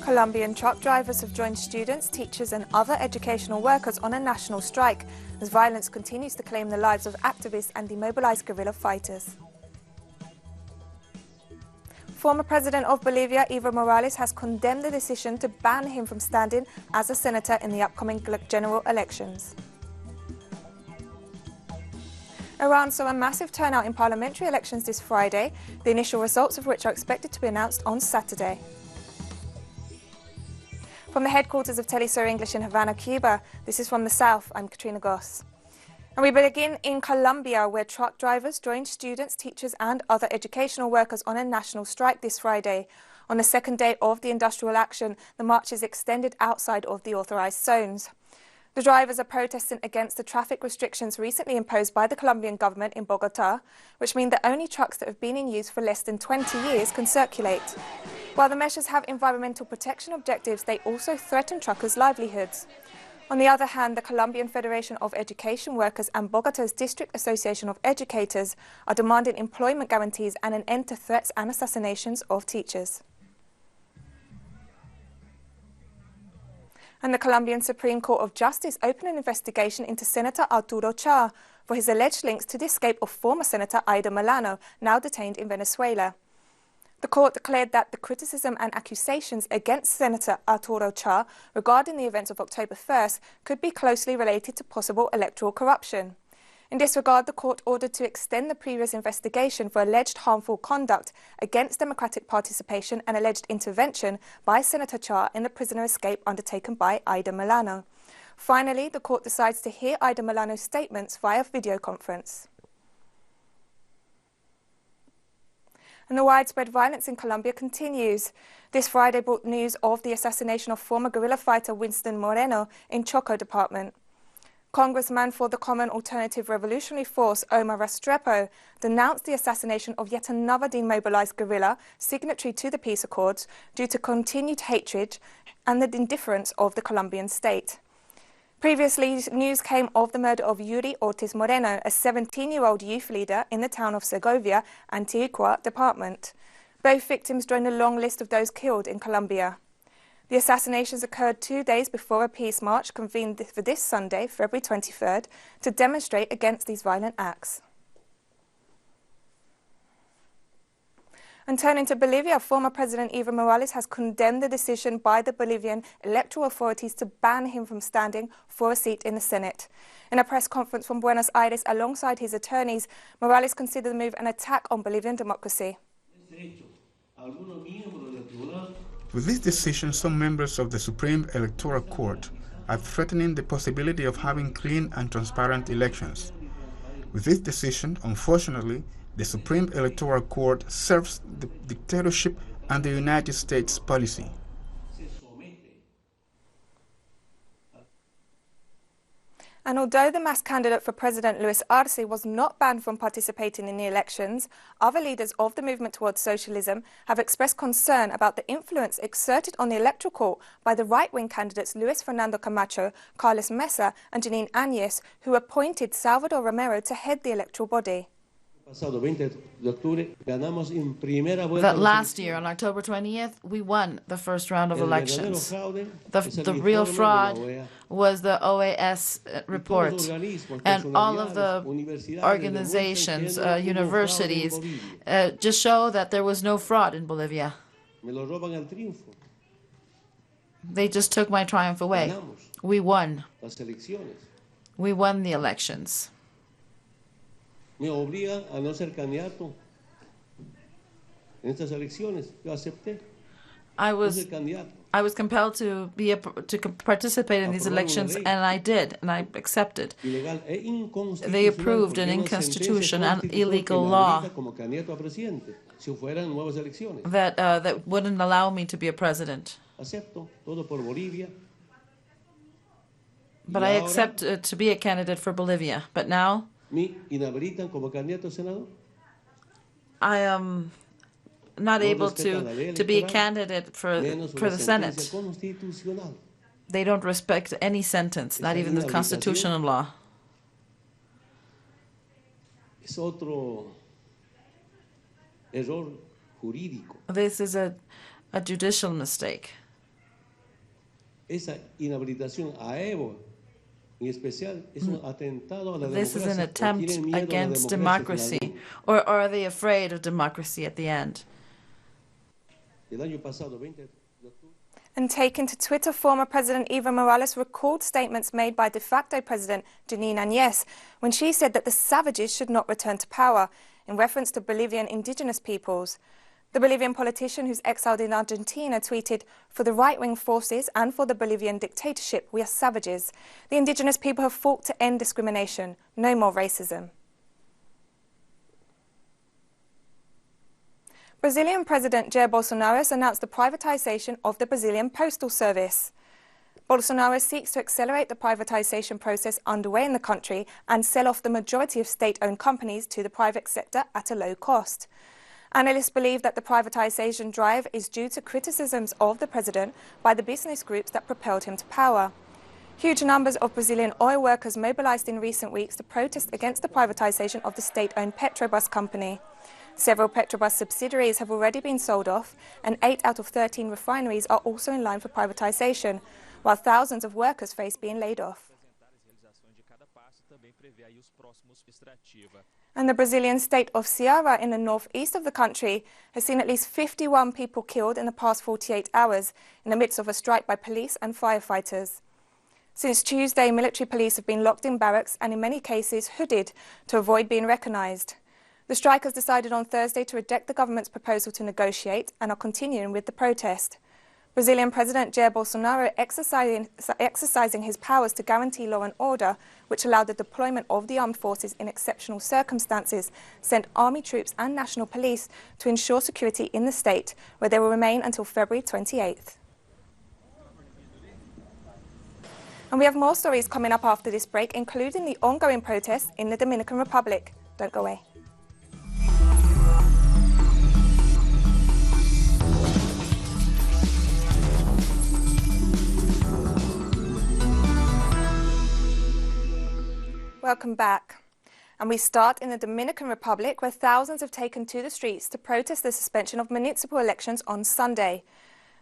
Colombian truck drivers have joined students, teachers and other educational workers on a national strike as violence continues to claim the lives of activists and demobilized guerrilla fighters. Former President of Bolivia, Evo Morales, has condemned the decision to ban him from standing as a senator in the upcoming general elections. Iran saw a massive turnout in parliamentary elections this Friday, the initial results of which are expected to be announced on Saturday. From the headquarters of Telesur English in Havana, Cuba, this is From the South, I'm Katrina Goss. And we begin in Colombia, where truck drivers joined students, teachers and other educational workers on a national strike this Friday. On the second day of the industrial action, the march is extended outside of the authorised zones. The drivers are protesting against the traffic restrictions recently imposed by the Colombian government in Bogotá, which mean that only trucks that have been in use for less than 20 years can circulate. While the measures have environmental protection objectives, they also threaten truckers' livelihoods. On the other hand, the Colombian Federation of Education Workers and Bogotá's District Association of Educators are demanding employment guarantees and an end to threats and assassinations of teachers. And the Colombian Supreme Court of Justice opened an investigation into Senator Arturo Char for his alleged links to the escape of former Senator Ida Milano, now detained in Venezuela. The court declared that the criticism and accusations against Senator Arturo Char regarding the events of October 1st could be closely related to possible electoral corruption. In this regard, the court ordered to extend the previous investigation for alleged harmful conduct against democratic participation and alleged intervention by Senator Char in the prisoner escape undertaken by Ida Milano. Finally, the court decides to hear Ida Milano's statements via video conference. And the widespread violence in Colombia continues. This Friday brought news of the assassination of former guerrilla fighter Winston Moreno in Chocó department. Congressman for the Common Alternative Revolutionary Force, Omar Restrepo, denounced the assassination of yet another demobilized guerrilla, signatory to the peace accords, due to continued hatred and the indifference of the Colombian state. Previously, news came of the murder of Yuri Ortiz Moreno, a 17-year-old youth leader in the town of Segovia, Antioquia department. Both victims join a long list of those killed in Colombia. The assassinations occurred 2 days before a peace march convened for this Sunday, February 23rd, to demonstrate against these violent acts. And turning to Bolivia, former President Evo Morales has condemned the decision by the Bolivian electoral authorities to ban him from standing for a seat in the Senate. In a press conference from Buenos Aires alongside his attorneys, Morales considered the move an attack on Bolivian democracy. With this decision, some members of the Supreme Electoral Court are threatening the possibility of having clean and transparent elections. With this decision, unfortunately, the Supreme Electoral Court serves the dictatorship and the United States policy. And although the masked candidate for President Luis Arce was not banned from participating in the elections, other leaders of the movement towards socialism have expressed concern about the influence exerted on the electoral court by the right-wing candidates Luis Fernando Camacho, Carlos Mesa and Janine Áñez, who appointed Salvador Romero to head the electoral body. That last year, on October 20th, we won the first round of elections. The real fraud was the OAS report, and all of the organizations, universities, just show that there was no fraud in Bolivia. They just took my triumph away. We won. We won the elections. Me obliga a no ser candidato en estas elecciones. Yo acepté. I was compelled to participate in these elections, and I did, and I accepted. They approved an inconstitutional and illegal law that wouldn't allow me to be a president. But I accept to be a candidate for Bolivia. But now I am not able to be a candidate for the Senate. They don't respect any sentence, not even the constitutional law. This is a judicial mistake. esa inhabilitación a Evo, en especial, es un atentado a la This is an democracia, o attempt tienen miedo a la against democracia democracy, or are they afraid of democracy at the end? El año pasado, 20 de octubre. And taken to Twitter, former President Evo Morales recalled statements made by de facto President Janine Áñez when she said that the savages should not return to power, in reference to Bolivian indigenous peoples. The Bolivian politician, who's exiled in Argentina, tweeted, "For the right-wing forces and for the Bolivian dictatorship, we are savages. The indigenous people have fought to end discrimination. No more racism." Brazilian President Jair Bolsonaro has announced the privatization of the Brazilian Postal Service. Bolsonaro seeks to accelerate the privatization process underway in the country and sell off the majority of state-owned companies to the private sector at a low cost. Analysts believe that the privatization drive is due to criticisms of the president by the business groups that propelled him to power. Huge numbers of Brazilian oil workers mobilized in recent weeks to protest against the privatization of the state-owned Petrobras company. Several Petrobras subsidiaries have already been sold off, and 8 out of 13 refineries are also in line for privatization, while thousands of workers face being laid off. And the Brazilian state of Ceará in the northeast of the country has seen at least 51 people killed in the past 48 hours in the midst of a strike by police and firefighters. Since Tuesday, military police have been locked in barracks and in many cases hooded to avoid being recognised. The strikers decided on Thursday to reject the government's proposal to negotiate and are continuing with the protest. Brazilian President Jair Bolsonaro exercising his powers to guarantee law and order, which allowed the deployment of the armed forces in exceptional circumstances, sent army troops and national police to ensure security in the state, where they will remain until February 28th. And we have more stories coming up after this break, including the ongoing protests in the Dominican Republic. Don't go away. Welcome back. And we start in the Dominican Republic, where thousands have taken to the streets to protest the suspension of municipal elections on Sunday.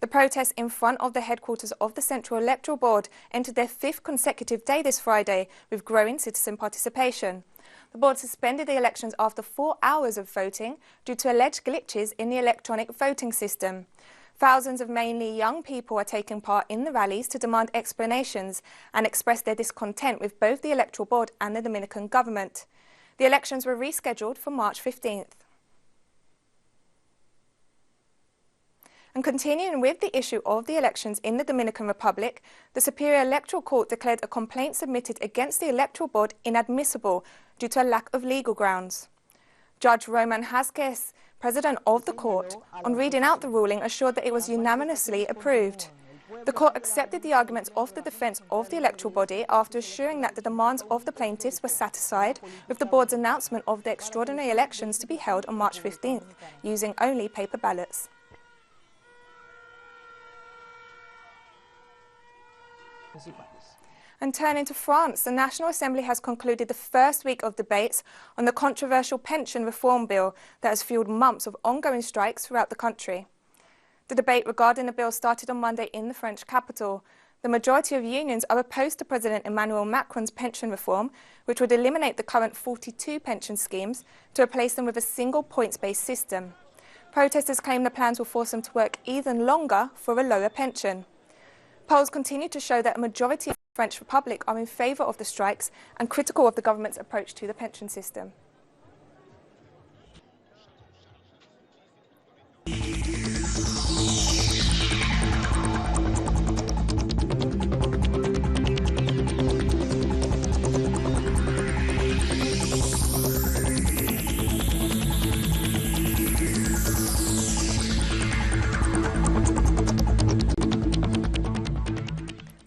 The protests in front of the headquarters of the Central Electoral Board entered their 5th consecutive day this Friday, with growing citizen participation. The board suspended the elections after 4 hours of voting due to alleged glitches in the electronic voting system. Thousands of mainly young people are taking part in the rallies to demand explanations and express their discontent with both the Electoral Board and the Dominican government. The elections were rescheduled for March 15th. And continuing with the issue of the elections in the Dominican Republic, the Superior Electoral Court declared a complaint submitted against the Electoral Board inadmissible due to a lack of legal grounds. Judge Roman Hasquez, President of the court, on reading out the ruling, assured that it was unanimously approved. The court accepted the arguments of the defence of the electoral body after assuring that the demands of the plaintiffs were satisfied with the board's announcement of the extraordinary elections to be held on March 15th, using only paper ballots. And turning to France, the National Assembly has concluded the first week of debates on the controversial pension reform bill that has fueled months of ongoing strikes throughout the country. The debate regarding the bill started on Monday in the French capital. The majority of unions are opposed to President Emmanuel Macron's pension reform, which would eliminate the current 42 pension schemes to replace them with a single points-based system. Protesters claim the plans will force them to work even longer for a lower pension. Polls continue to show that a majority of the French Republic are in favour of the strikes and critical of the government's approach to the pension system.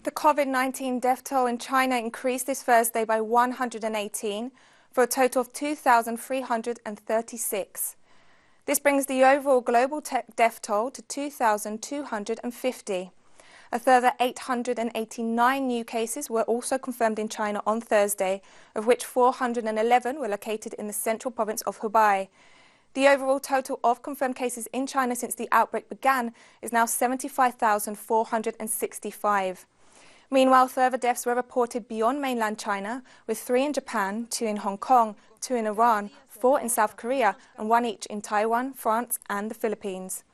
The COVID-19 death toll in China increased this Thursday by 118 for a total of 2,336. This brings the overall global death toll to 2,250. A further 889 new cases were also confirmed in China on Thursday, of which 411 were located in the central province of Hubei. The overall total of confirmed cases in China since the outbreak began is now 75,465. Meanwhile, further deaths were reported beyond mainland China, with 3 in Japan, 2 in Hong Kong, 2 in Iran, 4 in South Korea, and 1 each in Taiwan, France, and the Philippines.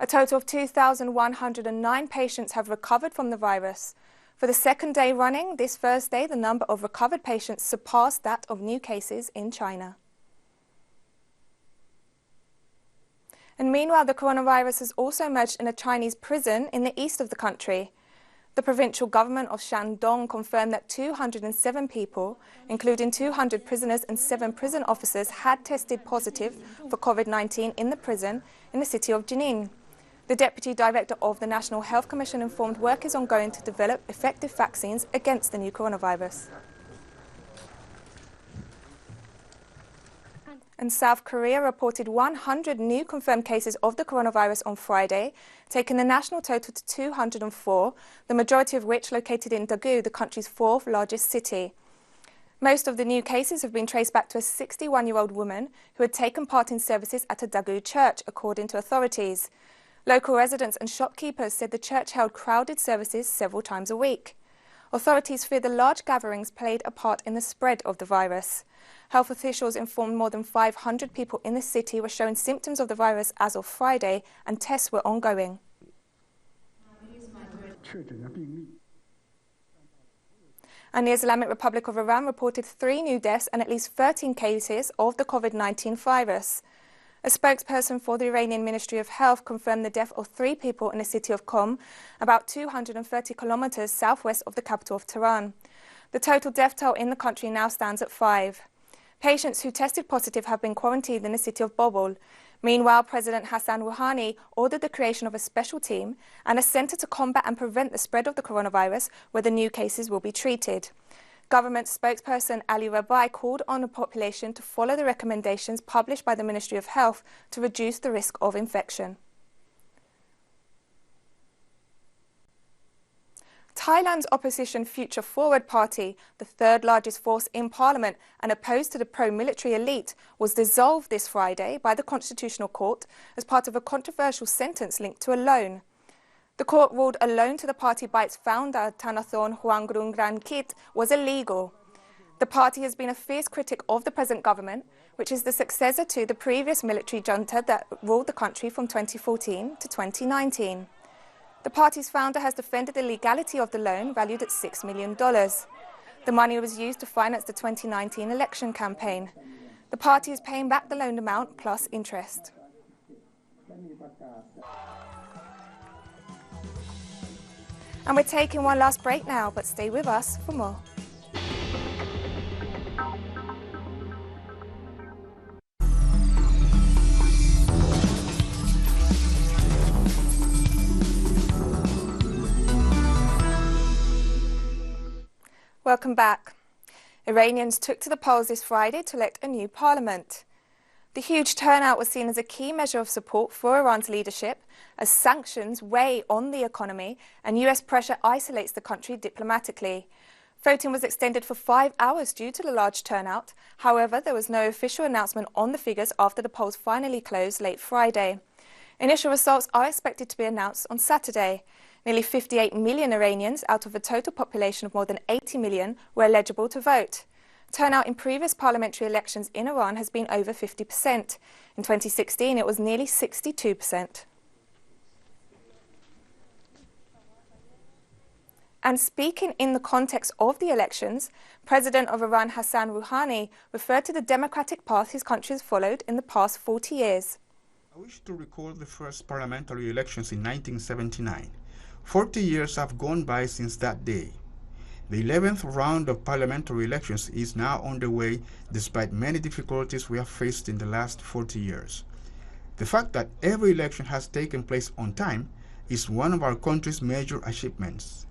A total of 2,109 patients have recovered from the virus. For the second day running, this Thursday, the number of recovered patients surpassed that of new cases in China. And meanwhile, the coronavirus has also emerged in a Chinese prison in the east of the country. The provincial government of Shandong confirmed that 207 people, including 200 prisoners and 7 prison officers, had tested positive for COVID-19 in the prison in the city of Jining. The deputy director of the National Health Commission informed work is ongoing to develop effective vaccines against the new coronavirus. And South Korea reported 100 new confirmed cases of the coronavirus on Friday, taking the national total to 204, the majority of which located in Daegu, the country's 4th largest city. Most of the new cases have been traced back to a 61-year-old woman who had taken part in services at a Daegu church, according to authorities. Local residents and shopkeepers said the church held crowded services several times a week. Authorities fear the large gatherings played a part in the spread of the virus. Health officials informed more than 500 people in the city were showing symptoms of the virus as of Friday, and tests were ongoing. And the Islamic Republic of Iran reported 3 new deaths and at least 13 cases of the COVID-19 virus. A spokesperson for the Iranian Ministry of Health confirmed the death of 3 people in the city of Qom, about 230 kilometers southwest of the capital of Tehran. The total death toll in the country now stands at 5. Patients who tested positive have been quarantined in the city of Postal. Meanwhile, President Hassan Rouhani ordered the creation of a special team and a centre to combat and prevent the spread of the coronavirus, where the new cases will be treated. Government spokesperson Ali Rabai called on the population to follow the recommendations published by the Ministry of Health to reduce the risk of infection. Thailand's opposition Future Forward Party, the 3rd largest force in parliament and opposed to the pro-military elite, was dissolved this Friday by the Constitutional Court as part of a controversial sentence linked to a loan. The court ruled a loan to the party by its founder, Thanathorn Juangrungrankit, was illegal. The party has been a fierce critic of the present government, which is the successor to the previous military junta that ruled the country from 2014 to 2019. The party's founder has defended the legality of the loan, valued at $6 million. The money was used to finance the 2019 election campaign. The party is paying back the loan amount plus interest. And we're taking one last break now, but stay with us for more. Welcome back. Iranians took to the polls this Friday to elect a new parliament. The huge turnout was seen as a key measure of support for Iran's leadership, as sanctions weigh on the economy and US pressure isolates the country diplomatically. Voting was extended for 5 hours due to the large turnout. However, there was no official announcement on the figures after the polls finally closed late Friday. Initial results are expected to be announced on Saturday. Nearly 58 million Iranians out of a total population of more than 80 million were eligible to vote. Turnout in previous parliamentary elections in Iran has been over 50%. In 2016, it was nearly 62%. And speaking in the context of the elections, President of Iran Hassan Rouhani referred to the democratic path his country has followed in the past 40 years. I wish to recall the first parliamentary elections in 1979. 40 years have gone by since that day. The 11th round of parliamentary elections is now underway despite many difficulties we have faced in the last 40 years. The fact that every election has taken place on time is one of our country's major achievements.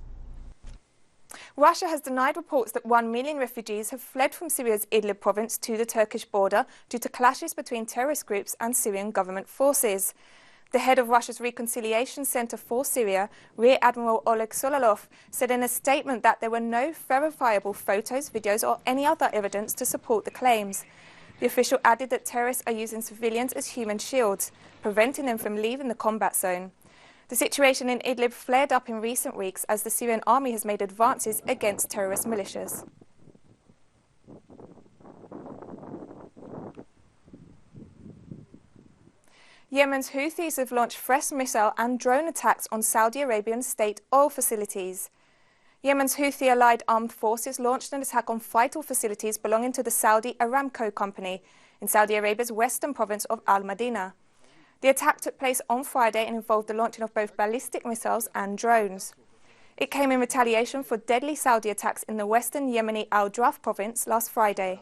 Russia has denied reports that 1 million refugees have fled from Syria's Idlib province to the Turkish border due to clashes between terrorist groups and Syrian government forces. The head of Russia's Reconciliation Center for Syria, Rear Admiral Oleg Sokolov, said in a statement that there were no verifiable photos, videos or any other evidence to support the claims. The official added that terrorists are using civilians as human shields, preventing them from leaving the combat zone. The situation in Idlib flared up in recent weeks as the Syrian army has made advances against terrorist militias. Yemen's Houthis have launched fresh missile and drone attacks on Saudi Arabian state oil facilities. Yemen's Houthi-allied armed forces launched an attack on vital facilities belonging to the Saudi Aramco company in Saudi Arabia's western province of Al-Madinah. The attack took place on Friday and involved the launching of both ballistic missiles and drones. It came in retaliation for deadly Saudi attacks in the western Yemeni Al-Draf province last Friday.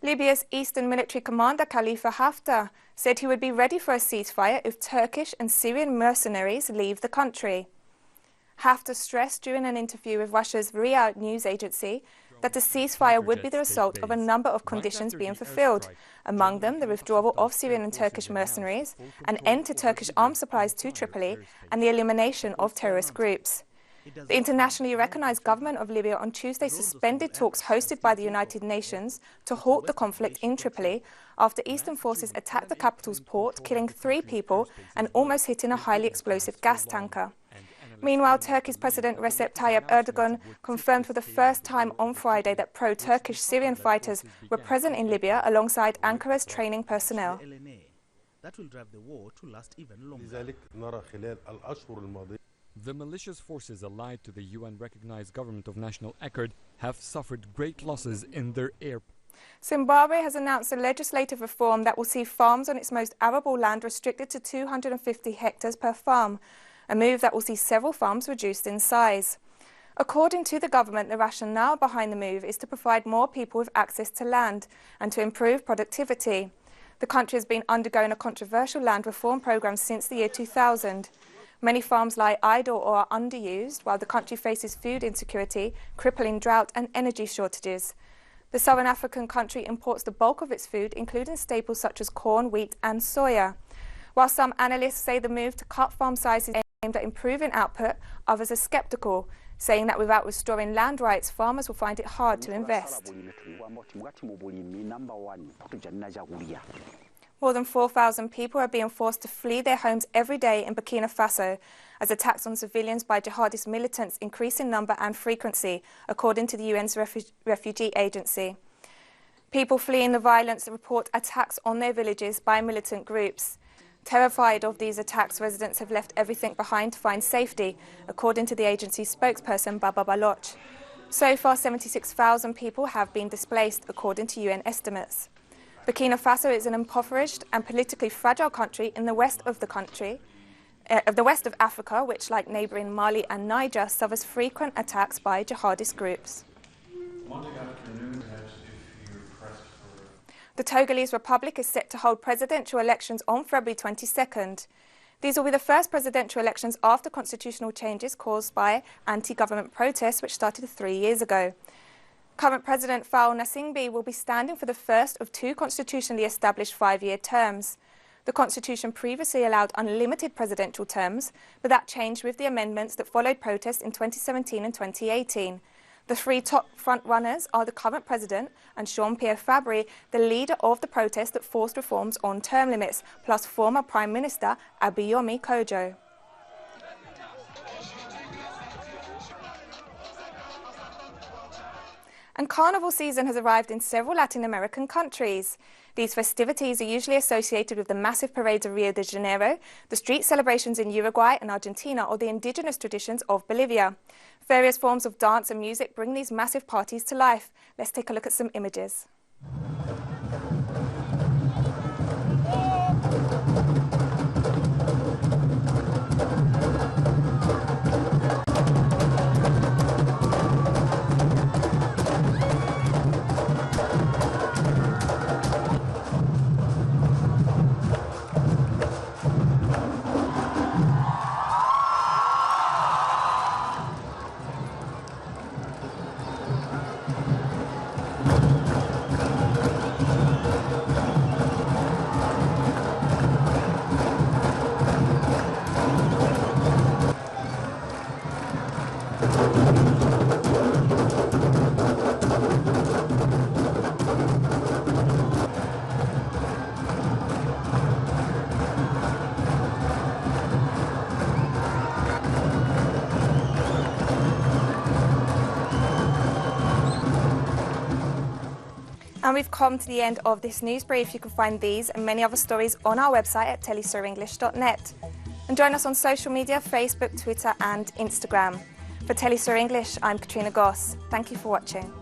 Libya's Eastern Military Commander Khalifa Haftar said he would be ready for a ceasefire if Turkish and Syrian mercenaries leave the country. Haftar stressed during an interview with Russia's RIA news agency that the ceasefire would be the result of a number of conditions being fulfilled, among them the withdrawal of Syrian and Turkish mercenaries, an end to Turkish arms supplies to Tripoli, and the elimination of terrorist groups. The internationally recognized government of Libya on Tuesday suspended talks hosted by the United Nations to halt the conflict in Tripoli after Eastern forces attacked the capital's port, killing 3 people and almost hitting a highly explosive gas tanker. Meanwhile, Turkey's President Recep Tayyip Erdogan confirmed for the first time on Friday that pro-Turkish Syrian fighters were present in Libya alongside Ankara's training personnel. That will drive the war to last even longer. The militia's forces allied to the UN-recognized government of National Accord have suffered great losses in their air. Zimbabwe has announced a legislative reform that will see farms on its most arable land restricted to 250 hectares per farm, a move that will see several farms reduced in size. According to the government, the rationale behind the move is to provide more people with access to land and to improve productivity. The country has been undergoing a controversial land reform program since the year 2000. Many farms lie idle or are underused, while the country faces food insecurity, crippling drought and energy shortages. The southern African country imports the bulk of its food, including staples such as corn, wheat and soya. While some analysts say the move to cut farm sizes is aimed at improving output, others are sceptical, saying that without restoring land rights, farmers will find it hard to invest. More than 4,000 people are being forced to flee their homes every day in Burkina Faso as attacks on civilians by jihadist militants increase in number and frequency, according to the UN's refugee agency. People fleeing the violence report attacks on their villages by militant groups. Terrified of these attacks, residents have left everything behind to find safety, according to the agency's spokesperson, Baba Baloch. So far, 76,000 people have been displaced, according to UN estimates. Burkina Faso is an impoverished and politically fragile country in the west of Africa, which, like neighbouring Mali and Niger, suffers frequent attacks by jihadist groups. The Togolese Republic is set to hold presidential elections on February 22nd. These will be the first presidential elections after constitutional changes caused by anti-government protests, which started 3 years ago. Current President Faure Gnassingbe will be standing for the first of 2 constitutionally established 5-year terms. The constitution previously allowed unlimited presidential terms, but that changed with the amendments that followed protests in 2017 and 2018. The 3 top front-runners are the current president and Jean-Pierre Fabre, the leader of the protest that forced reforms on term limits, plus former Prime Minister Abiyomi Kojo. And carnival season has arrived in several Latin American countries. These festivities are usually associated with the massive parades of Rio de Janeiro, the street celebrations in Uruguay and Argentina, or the indigenous traditions of Bolivia. Various forms of dance and music bring these massive parties to life. Let's take a look at some images. And we've come to the end of this news brief. You can find these and many other stories on our website at telesurenglish.net. And join us on social media, Facebook, Twitter and Instagram. For Telesur English, I'm Katrina Goss. Thank you for watching.